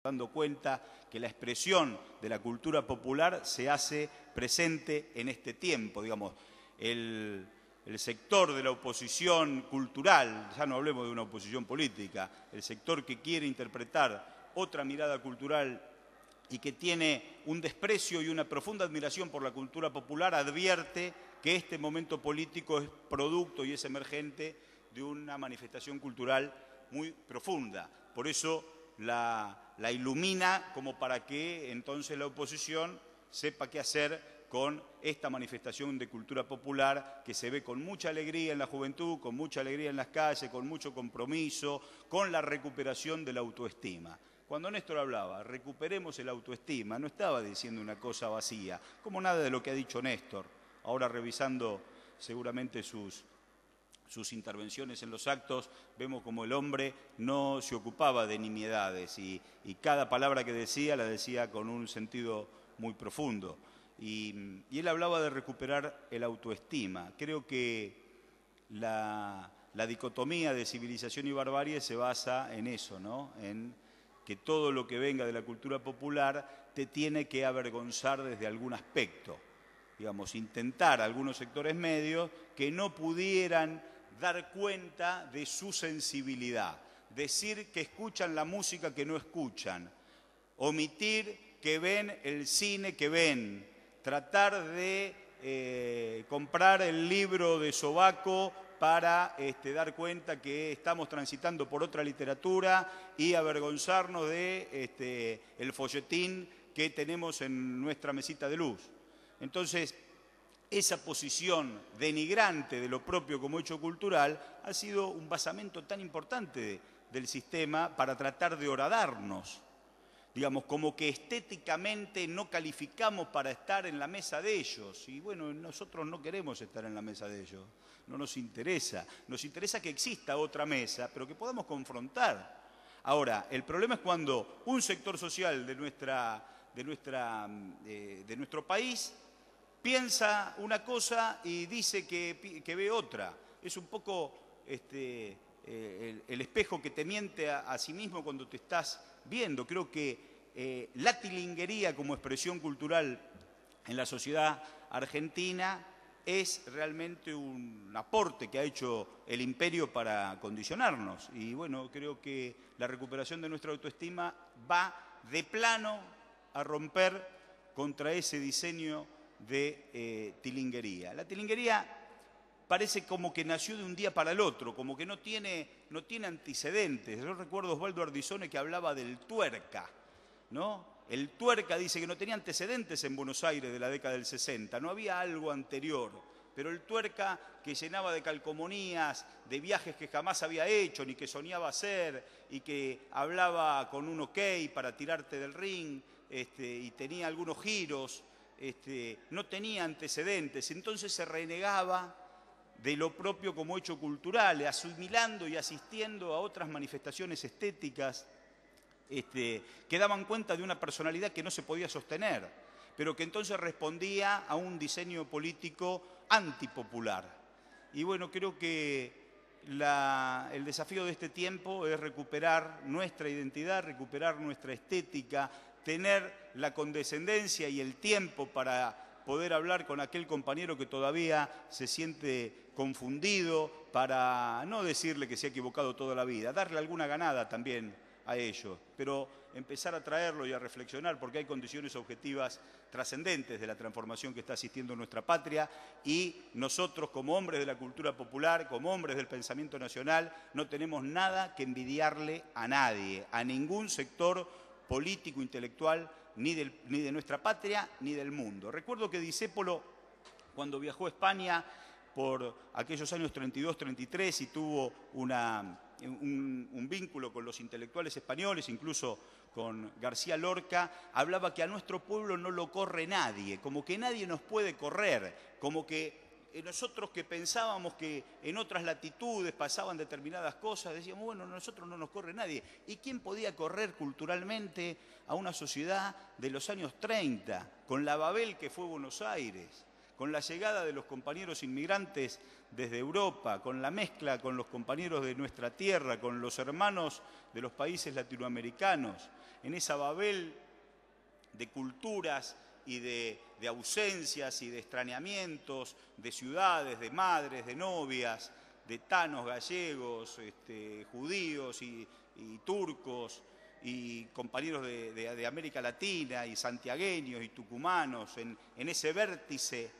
dando cuenta que la expresión de la cultura popular se hace presente en este tiempo, digamos, el sector de la oposición cultural, ya no hablemos de una oposición política, el sector que quiere interpretar otra mirada cultural y que tiene un desprecio y una profunda admiración por la cultura popular, advierte que este momento político es producto y es emergente de una manifestación cultural muy profunda. Por eso la ilumina como para que entonces la oposición sepa qué hacer con esta manifestación de cultura popular que se ve con mucha alegría en la juventud, con mucha alegría en las calles, con mucho compromiso, con la recuperación de la autoestima. Cuando Néstor hablaba, recuperemos el autoestima, no estaba diciendo una cosa vacía, como nada de lo que ha dicho Néstor. Ahora revisando seguramente sus intervenciones en los actos, vemos como el hombre no se ocupaba de nimiedades y cada palabra que decía la decía con un sentido muy profundo. Y él hablaba de recuperar el autoestima. Creo que la dicotomía de civilización y barbarie se basa en eso, ¿no? En que todo lo que venga de la cultura popular te tiene que avergonzar desde algún aspecto. Digamos, intentar algunos sectores medios que no pudieran dar cuenta de su sensibilidad, decir que escuchan la música que no escuchan, omitir que ven el cine que ven, tratar de comprar el libro de Sobaco para dar cuenta que estamos transitando por otra literatura y avergonzarnos de el folletín que tenemos en nuestra mesita de luz. Entonces, esa posición denigrante de lo propio como hecho cultural ha sido un basamento tan importante del sistema para tratar de horadarnos. Digamos, como que estéticamente no calificamos para estar en la mesa de ellos. Y bueno, nosotros no queremos estar en la mesa de ellos, no nos interesa. Nos interesa que exista otra mesa, pero que podamos confrontar. Ahora, el problema es cuando un sector social de nuestro país piensa una cosa y dice que ve otra. Es un poco el espejo que te miente a sí mismo cuando te estás viendo. Creo que la tilinguería como expresión cultural en la sociedad argentina es realmente un aporte que ha hecho el imperio para condicionarnos. Y bueno, creo que la recuperación de nuestra autoestima va de plano a romper contra ese diseño de tilinguería. La tilinguería parece como que nació de un día para el otro, como que no tiene antecedentes. Yo recuerdo a Osvaldo Ardizone que hablaba del tuerca, ¿no? El tuerca dice que no tenía antecedentes en Buenos Aires de la década del 60, no había algo anterior. Pero el tuerca que llenaba de calcomanías, de viajes que jamás había hecho ni que soñaba hacer y que hablaba con un ok para tirarte del ring y tenía algunos giros, no tenía antecedentes, entonces se renegaba de lo propio como hecho cultural, asimilando y asistiendo a otras manifestaciones estéticas que daban cuenta de una personalidad que no se podía sostener, pero que entonces respondía a un diseño político antipopular. Y bueno, creo que el desafío de este tiempo es recuperar nuestra identidad, recuperar nuestra estética, tener la condescendencia y el tiempo para poder hablar con aquel compañero que todavía se siente confundido, para no decirle que se ha equivocado toda la vida, darle alguna ganada también a ello, pero empezar a traerlo y a reflexionar porque hay condiciones objetivas trascendentes de la transformación que está asistiendo nuestra patria y nosotros como hombres de la cultura popular, como hombres del pensamiento nacional, no tenemos nada que envidiarle a nadie, a ningún sector político, intelectual, ni de nuestra patria ni del mundo. Recuerdo que Discépolo, cuando viajó a España por aquellos años 32-33 y tuvo un vínculo con los intelectuales españoles, incluso con García Lorca, hablaba que a nuestro pueblo no lo corre nadie, como que nadie nos puede correr, como que nosotros que pensábamos que en otras latitudes pasaban determinadas cosas, decíamos, bueno, nosotros no nos corre nadie. ¿Y quién podía correr culturalmente a una sociedad de los años 30, con la Babel que fue Buenos Aires, con la llegada de los compañeros inmigrantes desde Europa, con la mezcla con los compañeros de nuestra tierra, con los hermanos de los países latinoamericanos? en esa Babel de culturas y de ausencias y de extrañamientos, de ciudades, de madres, de novias, de tanos gallegos, judíos y turcos, y compañeros de América Latina, y santiagueños y tucumanos, en ese vértice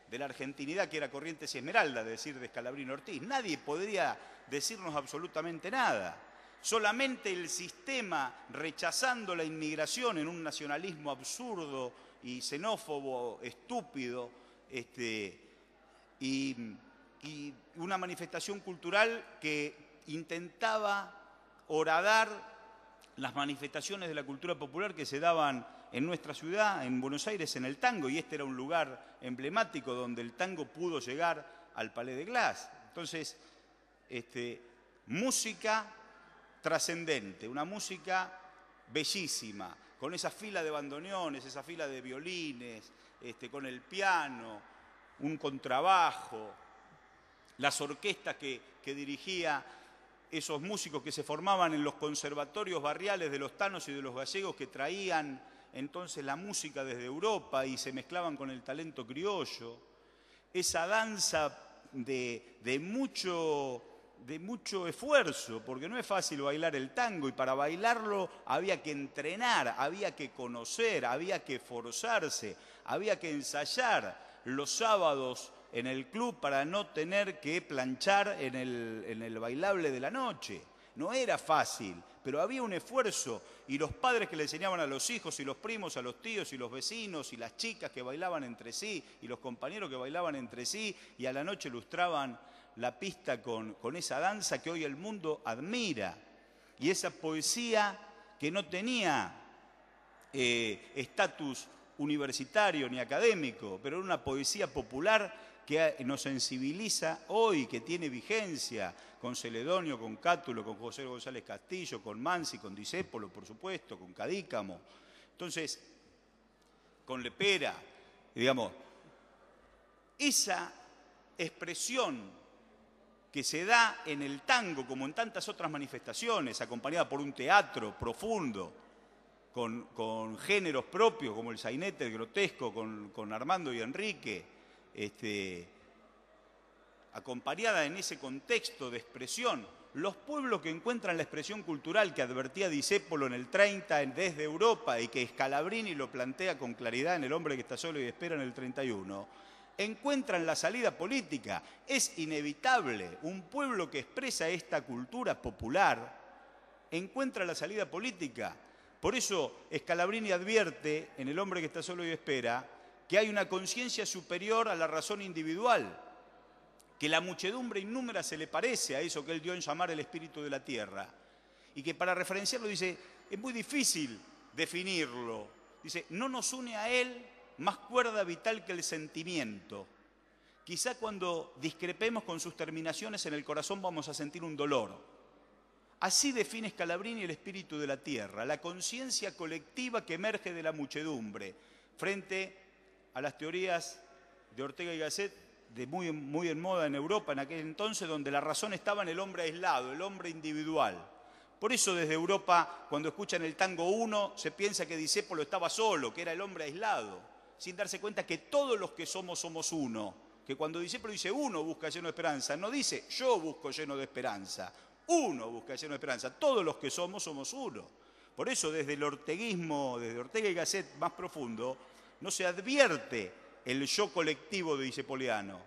de la argentinidad que era Corrientes y Esmeralda, es decir, de Scalabrini Ortiz. Nadie podría decirnos absolutamente nada. Solamente el sistema, rechazando la inmigración en un nacionalismo absurdo y xenófobo, estúpido, y una manifestación cultural que intentaba horadar las manifestaciones de la cultura popular que se daban en nuestra ciudad, en Buenos Aires, en el tango, y este era un lugar emblemático donde el tango pudo llegar al Palais de Glace. Entonces, música trascendente, una música bellísima, con esa fila de bandoneones, esa fila de violines, con el piano, un contrabajo, las orquestas que dirigía esos músicos que se formaban en los conservatorios barriales de los tanos y de los gallegos, que traían entonces la música desde Europa y se mezclaban con el talento criollo. Esa danza de mucho esfuerzo, porque no es fácil bailar el tango, y para bailarlo había que entrenar, había que conocer, había que forzarse, había que ensayar los sábados en el club para no tener que planchar en el bailable de la noche. No era fácil, pero había un esfuerzo, y los padres que le enseñaban a los hijos y los primos, a los tíos y los vecinos, y las chicas que bailaban entre sí, y los compañeros que bailaban entre sí, y a la noche lustraban la pista con esa danza que hoy el mundo admira, y esa poesía que no tenía estatus universitario ni académico, pero era una poesía popular que nos sensibiliza hoy, que tiene vigencia, con Celedonio, con Cátulo, con José González Castillo, con Mansi, con Discépolo, por supuesto, con Cadícamo. Entonces, con Lepera, digamos, esa expresión que se da en el tango, como en tantas otras manifestaciones, acompañada por un teatro profundo, con géneros propios, como el sainete, el grotesco, con Armando y Enrique, acompañada en ese contexto de expresión. Los pueblos que encuentran la expresión cultural que advertía Discépolo en el 30 desde Europa, y que Scalabrini lo plantea con claridad en El hombre que está solo y espera en el 31, encuentran la salida política. Es inevitable. Un pueblo que expresa esta cultura popular encuentra la salida política. Por eso Scalabrini advierte en El hombre que está solo y espera que hay una conciencia superior a la razón individual, que la muchedumbre innúmera se le parece a eso que él dio en llamar el espíritu de la tierra, y que para referenciarlo dice, es muy difícil definirlo. Dice, no nos une a él más cuerda vital que el sentimiento. Quizá cuando discrepemos con sus terminaciones en el corazón vamos a sentir un dolor. Así define Scalabrini el espíritu de la tierra, la conciencia colectiva que emerge de la muchedumbre, frente a las teorías de Ortega y Gasset, muy en moda en Europa en aquel entonces, donde la razón estaba en el hombre aislado, el hombre individual. Por eso desde Europa, cuando escuchan el tango 1, se piensa que Discépolo estaba solo, que era el hombre aislado, sin darse cuenta que todos los que somos uno. Que cuando Discépolo dice uno busca lleno de esperanza, no dice yo busco lleno de esperanza, uno busca lleno de esperanza, todos los que somos uno. Por eso desde el orteguismo, desde Ortega y Gasset más profundo, no se advierte el yo colectivo de discepoliano.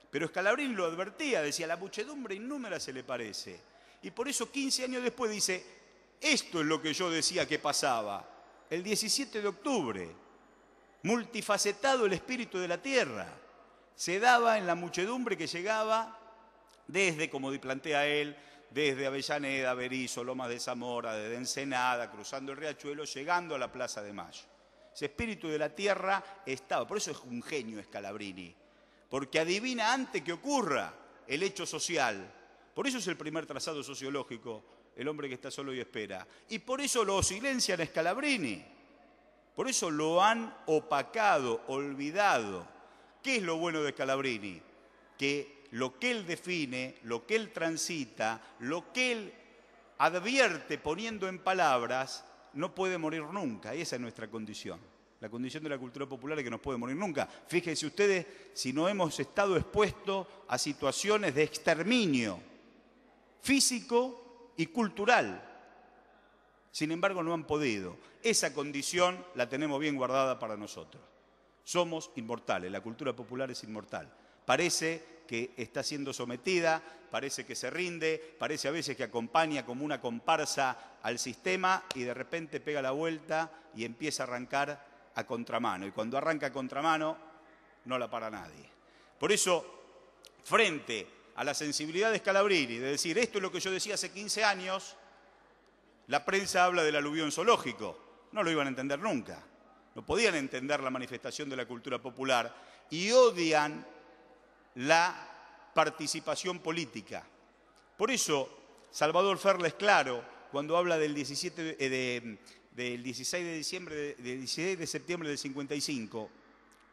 Pero Scalabrini lo advertía, decía, la muchedumbre innúmera se le parece. Y por eso 15 años después dice, esto es lo que yo decía que pasaba. El 17 de octubre, multifacetado el espíritu de la tierra, se daba en la muchedumbre que llegaba desde, como plantea él, desde Avellaneda, Berisso, Lomas de Zamora, desde Ensenada, cruzando el Riachuelo, llegando a la Plaza de Mayo. Ese espíritu de la tierra estaba, por eso es un genio Scalabrini, porque adivina antes que ocurra el hecho social. Por eso es el primer trazado sociológico, El hombre que está solo y espera. Y por eso lo silencian a Scalabrini, por eso lo han opacado, olvidado. ¿Qué es lo bueno de Scalabrini? Que lo que él define, lo que él transita, lo que él advierte poniendo en palabras, no puede morir nunca, y esa es nuestra condición. La condición de la cultura popular es que no puede morir nunca. Fíjense ustedes si no hemos estado expuestos a situaciones de exterminio físico y cultural. Sin embargo, no han podido. Esa condición la tenemos bien guardada para nosotros. Somos inmortales, la cultura popular es inmortal. Parece que está siendo sometida, parece que se rinde, parece a veces que acompaña como una comparsa al sistema y de repente pega la vuelta y empieza a arrancar a contramano. Y cuando arranca a contramano, no la para nadie. Por eso, frente a la sensibilidad de Scalabrini, de decir, esto es lo que yo decía hace 15 años, la prensa habla del aluvión zoológico. No lo iban a entender nunca. No podían entender la manifestación de la cultura popular y odian la participación política. Por eso, Salvador Ferla es claro cuando habla del 16 de septiembre del 55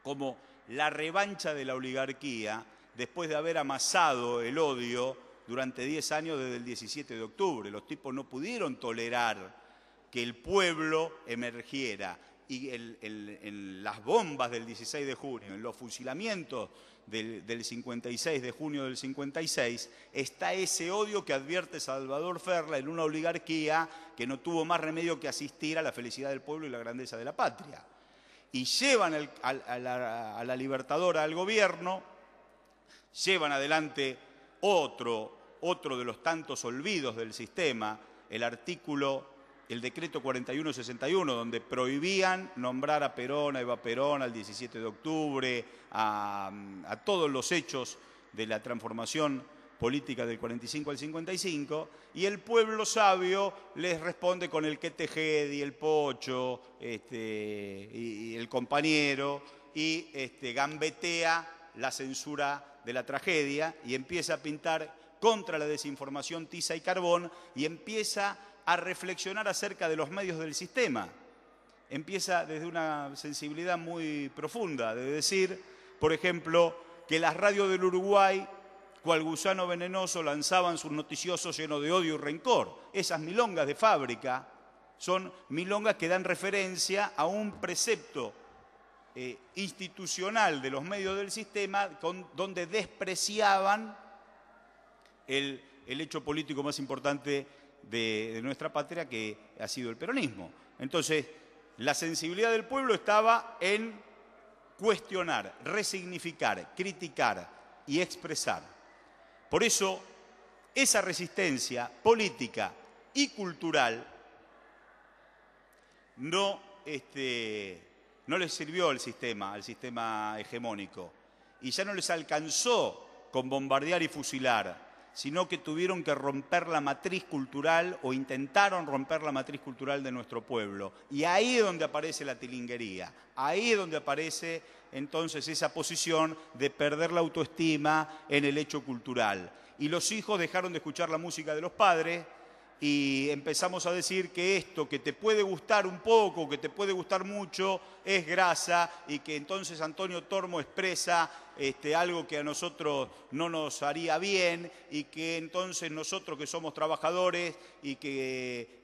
como la revancha de la oligarquía después de haber amasado el odio durante 10 años desde el 17 de octubre. Los tipos no pudieron tolerar que el pueblo emergiera y en las bombas del 16 de junio, en los fusilamientos del 56, de junio del 56, está ese odio que advierte Salvador Ferla en una oligarquía que no tuvo más remedio que asistir a la felicidad del pueblo y la grandeza de la patria. Y llevan a la Libertadora al gobierno, llevan adelante otro de los tantos olvidos del sistema, el decreto 4161, donde prohibían nombrar a Perón, a Eva Perón, al 17 de octubre, a todos los hechos de la transformación política del 45 al 55, y el pueblo sabio les responde con el Quetejedi, el Pocho, y el compañero, y gambetea la censura de la tragedia y empieza a pintar contra la desinformación tiza y carbón y empieza a reflexionar acerca de los medios del sistema. Empieza desde una sensibilidad muy profunda, de decir, por ejemplo, que las radios del Uruguay, cual gusano venenoso, lanzaban sus noticiosos llenos de odio y rencor. Esas milongas de fábrica son milongas que dan referencia a un precepto institucional de los medios del sistema donde despreciaban el hecho político más importante de nuestra patria, que ha sido el peronismo. Entonces, la sensibilidad del pueblo estaba en cuestionar, resignificar, criticar y expresar. Por eso, esa resistencia política y cultural no les sirvió al sistema hegemónico, y ya no les alcanzó con bombardear y fusilar, sino que tuvieron que romper la matriz cultural o intentaron romper la matriz cultural de nuestro pueblo. Y ahí es donde aparece la tilinguería, ahí es donde aparece entonces esa posición de perder la autoestima en el hecho cultural. Y los hijos dejaron de escuchar la música de los padres y empezamos a decir que esto que te puede gustar un poco, que te puede gustar mucho, es grasa, y que entonces Antonio Tormo expresa algo que a nosotros no nos haría bien, y que entonces nosotros que somos trabajadores y que